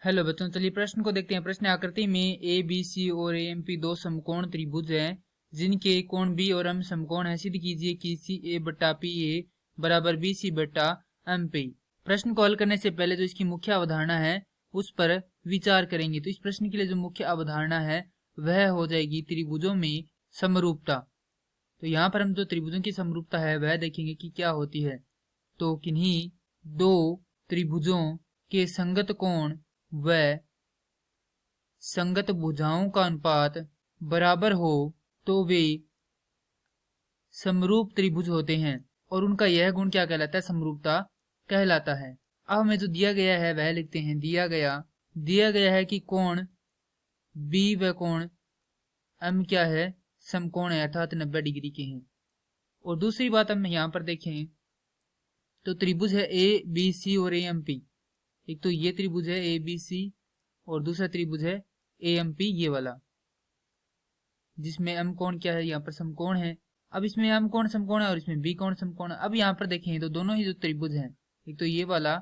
Hello बच्चों, चलिए प्रश्न को देखते हैं। प्रश्न आकृति में ए बी सी और ए एम पी दो समकोण त्रिभुज हैं जिनके कोण बी और एम समकोण है। सिद्ध कीजिए कि सी ए बटा पी ए बराबर बी सी बटा एम पी। प्रश्न को हल करने से पहले जो इसकी मुख्य अवधारणा है उस पर विचार करेंगे। तो इस प्रश्न के लिए जो मुख्य अवधारणा है वह हो जाएगी त्रिभुजों में समरूपता। तो यहाँ पर हम जो त्रिभुजों की समरूपता है वह देखेंगे कि क्या होती है। तो किन्हीं दो त्रिभुजों के संगत कोण व संगत भुजाओं का अनुपात बराबर हो तो वे समरूप त्रिभुज होते हैं और उनका यह गुण क्या कहलाता है? समरूपता कहलाता है। अब हमें जो दिया गया है वह लिखते हैं। दिया गया है कि कोण बी व कोण एम क्या है? समकोण है, अर्थात 90 डिग्री के हैं। और दूसरी बात हम यहाँ पर देखें तो त्रिभुज है ए बी सी और ए एम पी। एक तो ये त्रिभुज है ए बी सी और दूसरा त्रिभुज है ए एम पी, ये वाला, जिसमें एम कोण क्या है? यहाँ पर समकोण है। अब इसमें एम कोण समकोण है और इसमें बी कोण समकोण है। अब यहाँ पर देखें तो दोनों ही जो त्रिभुज हैं, एक तो ये वाला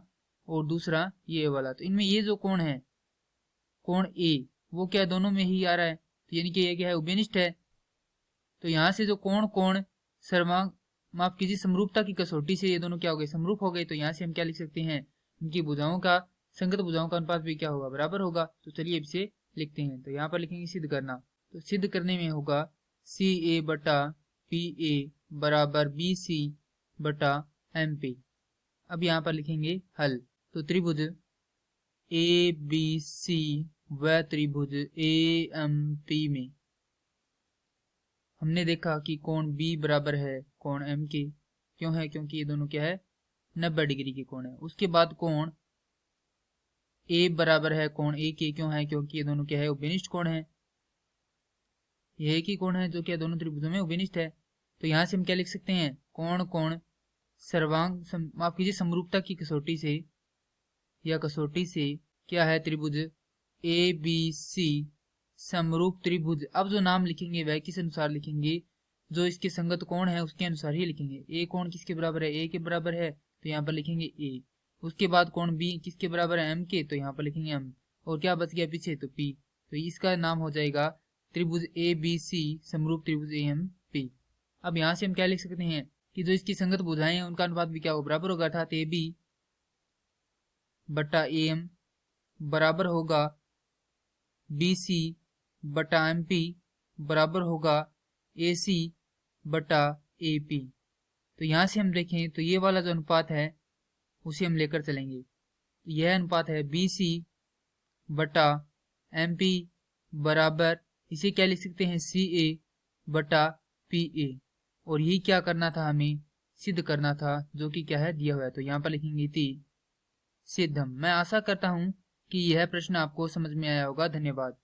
और दूसरा ये वाला, तो इनमें ये जो कोण है कोण ए वो क्या दोनों में ही आ रहा है, तो यानी कि ये क्या है? उभयनिष्ठ है। तो यहाँ से जो कोण सर्वांग माफ कीजिए समरूपता की कसौटी से ये दोनों क्या हो गए? समरूप हो गए। तो यहाँ से हम क्या लिख सकते हैं? इनकी भुजाओं का संगत भुजाओं का अनुपात भी क्या होगा? बराबर होगा। तो चलिए इसे लिखते हैं। तो यहाँ पर लिखेंगे सिद्ध करना। तो सिद्ध करने में होगा सी ए बटा पी ए बराबर बी सी बटा एम पी। अब यहाँ पर लिखेंगे हल। तो त्रिभुज ए बी सी व त्रिभुज ए एम पी में हमने देखा कि कोण बी बराबर है कोण एम के। क्यों है? क्योंकि ये दोनों क्या है? 90 डिग्री के कोण है। उसके बाद कोण ए बराबर है कोण ए के। क्यों है? क्योंकि ये दोनों क्या है? उभयनिष्ठ कोण है। ये एक ही कोण है जो क्या दोनों त्रिभुजों में उभयनिष्ठ है। तो यहाँ से हम क्या लिख सकते हैं? कोण सर्वांग माफ कीजिए समरूपता की कसौटी से या कसौटी से क्या है? त्रिभुज ए बी सी समरूप त्रिभुज। अब जो नाम लिखेंगे वह किस अनुसार लिखेंगे? जो इसके संगत कोण है उसके अनुसार ही लिखेंगे। ए कोण किसके बराबर है? ए के बराबर है, तो यहाँ पर लिखेंगे ए। उसके बाद कोण बी किसके बराबर है? एम के, तो यहाँ पर लिखेंगे एम। और क्या बच गया पीछे? तो पी। तो इसका नाम हो जाएगा त्रिभुज ए बी सी समरूप त्रिभुज ए एम पी। अब यहाँ से हम क्या लिख सकते हैं कि जो इसकी संगत भुजाएं हैं उनका अनुपात भी क्या हो? बराबर होगा, अर्थात ए बी बटा ए एम बराबर होगा बी सी बटा एम पी बराबर होगा ए सी बटा ए पी। तो यहाँ से हम देखें तो ये वाला जो अनुपात है उसे हम लेकर चलेंगे। यह अनुपात है बी सी बटा एम पी बराबर, इसे क्या लिख सकते हैं? सी ए बटा पी ए। और यही क्या करना था? हमें सिद्ध करना था, जो कि क्या है? दिया हुआ है। तो यहाँ पर लिखेंगे इति सिद्धम। मैं आशा करता हूँ कि यह प्रश्न आपको समझ में आया होगा। धन्यवाद।